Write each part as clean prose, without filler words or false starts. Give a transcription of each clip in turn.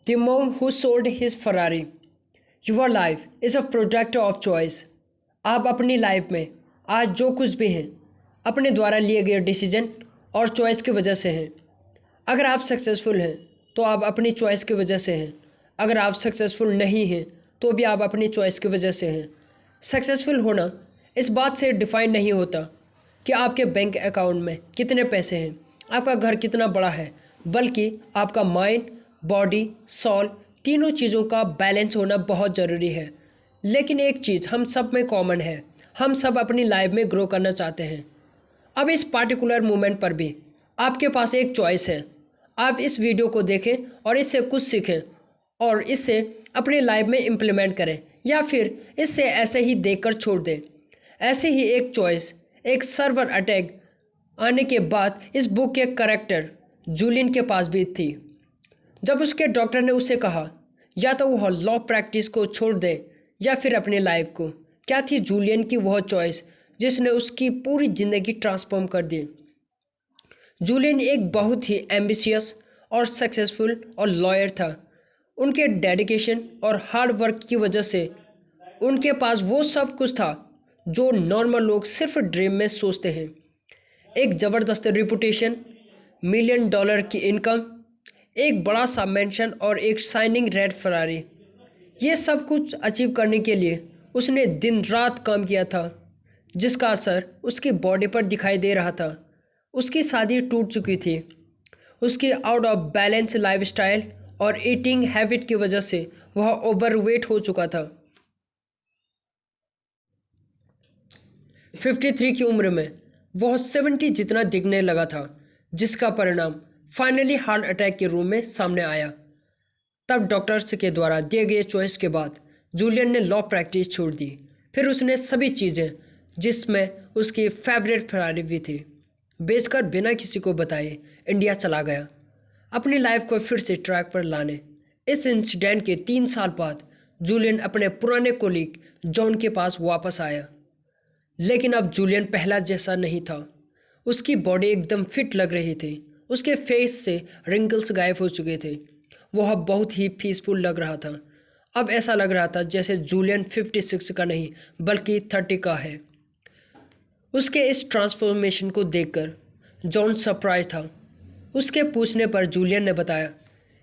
The monk who sold his Ferrari. Your life is a product of choice. आप अपनी life में आज जो कुछ भी हैं अपने द्वारा लिए गए डिसीजन और चॉइस की वजह से हैं। अगर आप सक्सेसफुल हैं तो आप अपनी चॉइस की वजह से हैं। अगर आप सक्सेसफुल नहीं हैं तो भी आप अपनी चॉइस की वजह से हैं। सक्सेसफुल होना इस बात से डिफाइन नहीं होता कि आपके बैंक अकाउंट में कितने पैसे हैं, आपका घर कितना बड़ा है, बल्कि आपका माइंड, बॉडी, सोल तीनों चीज़ों का बैलेंस होना बहुत ज़रूरी है। लेकिन एक चीज़ हम सब में कॉमन है, हम सब अपनी लाइफ में ग्रो करना चाहते हैं। अब इस पार्टिकुलर मोमेंट पर भी आपके पास एक चॉइस है। आप इस वीडियो को देखें और इससे कुछ सीखें और इससे अपनी लाइफ में इम्प्लीमेंट करें, या फिर इससे ऐसे ही देखकर छोड़ दें। ऐसे ही एक चॉइस एक सर्वर अटैक आने के बाद इस बुक के कैरेक्टर जूलियन के पास भी थी। जब उसके डॉक्टर ने उसे कहा या तो वह लॉ प्रैक्टिस को छोड़ दे या फिर अपनी लाइफ को, क्या थी जूलियन की वह चॉइस जिसने उसकी पूरी ज़िंदगी ट्रांसफॉर्म कर दी। जूलियन एक बहुत ही एम्बिशियस और सक्सेसफुल और लॉयर था। उनके डेडिकेशन और हार्ड वर्क की वजह से उनके पास वो सब कुछ था जो नॉर्मल लोग सिर्फ ड्रीम में सोचते हैं। एक ज़बरदस्त रिपुटेशन, $1 मिलियन की इनकम, एक बड़ा सा मेंशन और एक शाइनिंग रेड फरारी। ये सब कुछ अचीव करने के लिए उसने दिन रात काम किया था, जिसका असर उसकी बॉडी पर दिखाई दे रहा था। उसकी शादी टूट चुकी थी। उसकी आउट ऑफ बैलेंस लाइफस्टाइल और ईटिंग हैबिट की वजह से वह ओवरवेट हो चुका था। 53 की उम्र में वह 70 जितना दिखने लगा था, जिसका परिणाम फाइनली हार्ट अटैक के रूप में सामने आया। तब डॉक्टर्स के द्वारा दिए गए चॉइस के बाद जूलियन ने लॉ प्रैक्टिस छोड़ दी। फिर उसने सभी चीज़ें, जिसमें उसकी फेवरेट फरारी भी थी, बेचकर बिना किसी को बताए इंडिया चला गया, अपनी लाइफ को फिर से ट्रैक पर लाने। इस इंसिडेंट के 3 साल बाद जूलियन अपने पुराने कोलीग जॉन के पास वापस आया। लेकिन अब जूलियन पहला जैसा नहीं था। उसकी बॉडी एकदम फिट लग रही थी। उसके फेस से रिंकल्स गायब हो चुके थे। वह बहुत ही पीसफुल लग रहा था। अब ऐसा लग रहा था जैसे जूलियन 56 का नहीं बल्कि 30 का है। उसके इस ट्रांसफॉर्मेशन को देखकर जॉन सरप्राइज था। उसके पूछने पर जूलियन ने बताया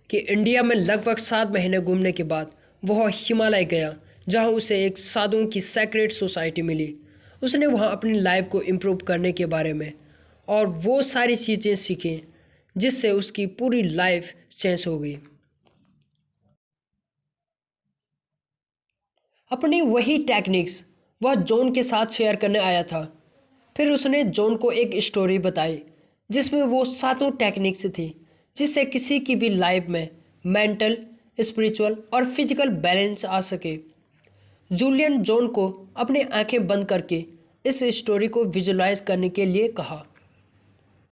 कि इंडिया में लगभग 7 महीने घूमने के बाद वह हिमालय गया, जहां उसे एक साधुओं की सेक्रेट सोसाइटी मिली। उसने वहां अपनी लाइफ को इम्प्रूव करने के बारे में और वो सारी चीज़ें सीखी जिससे उसकी पूरी लाइफ चेंज हो गई। अपनी वही टेक्निक्स वह जॉन के साथ शेयर करने आया था। फिर उसने जॉन को एक स्टोरी बताई जिसमें वो सातों टेक्निक्स थी जिससे किसी की भी लाइफ में मेंटल, स्पिरिचुअल और फिजिकल बैलेंस आ सके। जूलियन जॉन को अपनी आंखें बंद करके इस स्टोरी को विजुलाइज करने के लिए कहा।